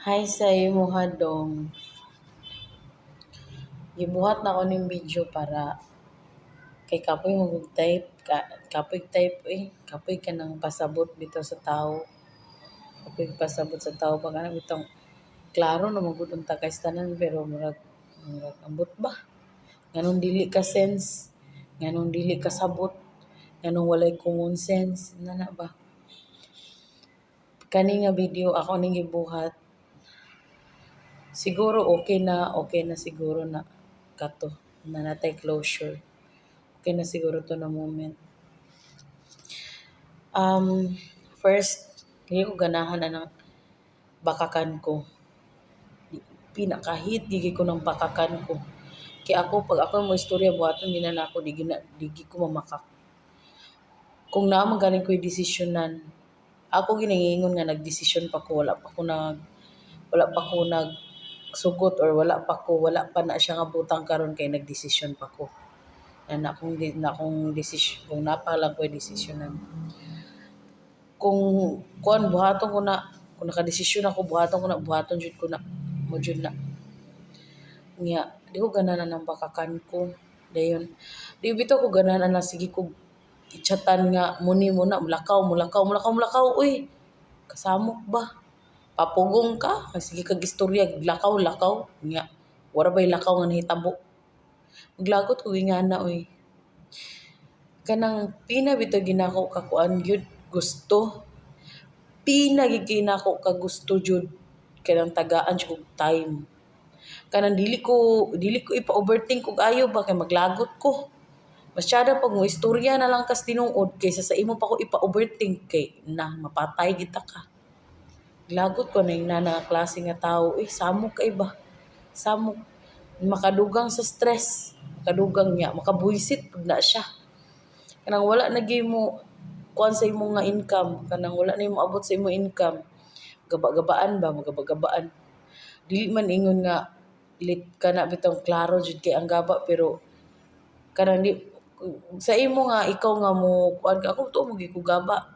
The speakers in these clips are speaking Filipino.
Hi sa imuha dong. Gibuhat na ko ning video para kay kapoy mag-type, kapoy type kapoy ka nang pasabot bitaw sa tao. Kapoy pasabot sa tao pag ana bitong klaro na magud unta kay tanan pero murag ambot ba? Nganong dili ka sense, nganong dili ka sabot, nganong walay common sense, nana ba? Kani nga video ako ning gibuhat. Siguro okay na siguro na kato na natay closure. Okay na siguro to na moment. First, hindi ko ganahan na ng bakakan ko. Pinakahit gigi ko ng bakakan ko. Kaya ako, pag ako mo istorya buhaton, di na ako, di ko mamakak. Kung naman galing ko yung desisyonan, ako ginaingon nga nagdesisyon pa ko, wala pa ko sugot or wala pa na siya nga butang karon kay nagdesisyon pa ko. Na akong desisyon, kung napa lang ko yung desisyonan. Kung buhaton ko na, kung nakadesisyon ako, buhaton jud ko na, mo jud na. Nga, di ko ganahan ng bakakan ko. Dayon, di bitaw ko ganahan na sige ko ichatan nga muni mo na, mulakaw, uy, kasamok ba? Papugong ka, sige kag istorya, lakaw, nga, wala ba'y lakaw nga nahitabo. Maglagot ko ingana, uy. Kanang pinabito ginako kakuan gyud gusto. Ginako ka gusto jud kanang tagaan jud kog time. Kanang dili ko ipa-overthink og ayo ba kay maglagot ko. Masyado pag mo istorya na lang kas tinuod kaysa sa imo pa ko ipa-overthink kay mapatay kita ka. Lagot ko na nana klase nga tao, samok kay ba? Samok makadugang sa stress, makadugang niya, makabuisit pud na siya. Kanang wala na mo kuan sa imo nga income, kanang wala na imo abot sa imo income. Magabaan. Dili man ingon nga lit kana bitong klaro jud kay ang gaba pero kanang di sa imo nga ikaw nga mo kuan ka ako to mo gikugaba.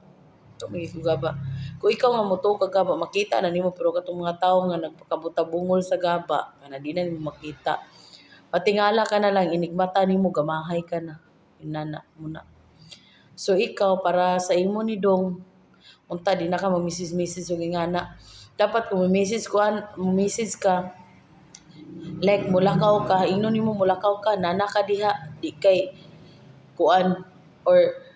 Kung ikaw nga mo to kagaba makita na nimo pero katong mga tawo nga nagpakabuta-bungol sa gaba kana di na nimo makita. Patingala ka na lang inigmata nimo gamahay ka na. Inana muna. So ikaw para sa imo ni dong unta di na ka mag-message og ingana. Dapat kung message ka like mulakaw ka, ingnon nimo mulakaw ka, nana ka diha, di kay kuan or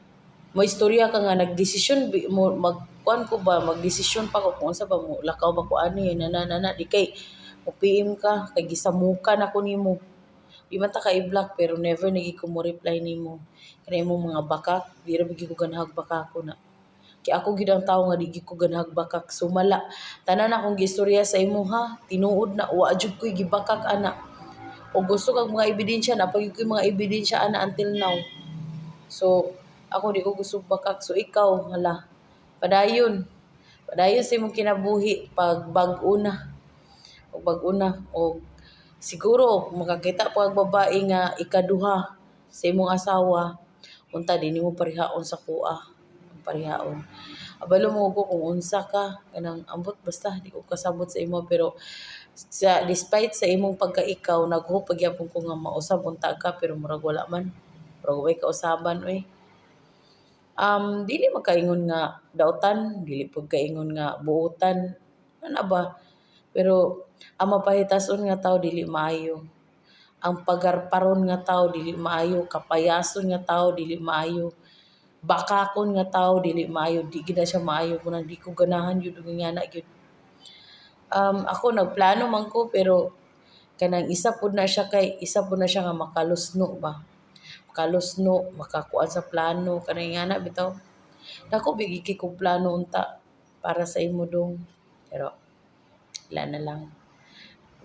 mo istorya ka nga nagdesisyon mo magkuan ko ba magdesisyon pa ko kung unsa ba mo lakaw ba ko ani nana di kay mo PM ka kay gisamukan ako nimo. Di man ta ka i-block pero never nagi ko mo reply nimo. Kanay imong mga bakak, di ra bigi ko ganahag bakako na. Kaya ako gid ang tawo nga di ko ganahag bakak. Sumala tanan akong gistorya sa imo ha, tinuod na wa jud ko'y gibakak ana. O gusto kag mga ebidensya na pag ko mga ebidensya ana until now. So ako di ko gusto bakak. So ikaw hala padayon sa imong kinabuhi pag bag-o na. O siguro makakita pag babae nga ikaduha sa imong asawa unta di nimo parihaon sa kuha parihaon. Abalo mo ko kung unsa ka kanang ambot basta di ko kasabot sa imo pero despite sa imong pagkaikaw naghope pagyapon ko nga mausab unta ka pero murag wala man. Murag way kausaban oy. Dili makaingon nga dautan, dili pud kaingon nga buotan. Ana ba? Pero ang mapahitason nga tao dili maayo. Ang pagarparon nga tao dili maayo, kapayason nga tao dili maayo. Bakakon nga tao dili maayo, di gid siya maayo kun di ko ganahan jud og ingana gyud. Ako nagplano man ko pero kanang isa pud na siya nga makalusno ba. Makakuan sa plano kanang ingana bitaw. Dako bigi kog plano unta para sa imo dong. Pero wala na lang.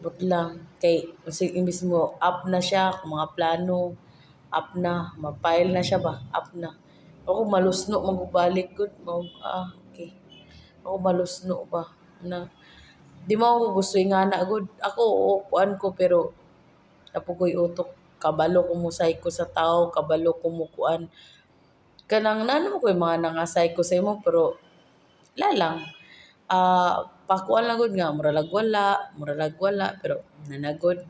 But lang kay imbis mo up na siya mga plano up na ma-file na siya ba up na ako malusno magbalik good okay ako malusno ba na di mo ako gusto ingana good ako kuan ko pero napugoy utok kabalo ko mo ko sa tao kabalo ko mo kuan kanang nano ko yung mga nangasay ko sa imo pero la lang pakuan lang gud nga mura lag wala pero nanagod.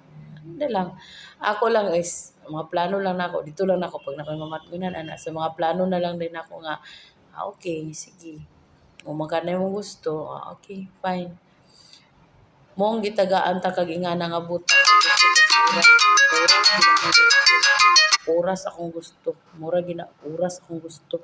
Ano lang. Ako lang is mga plano lang nako dito lang nako pag nakoy mamatgunan ana sa mga plano na lang din ako nga okay sige. Kung magkano imong gusto, okay fine. Mong gitagaan ta kag ingana nga buta gusto ko oras akong gusto. Mura gina oras akong gusto.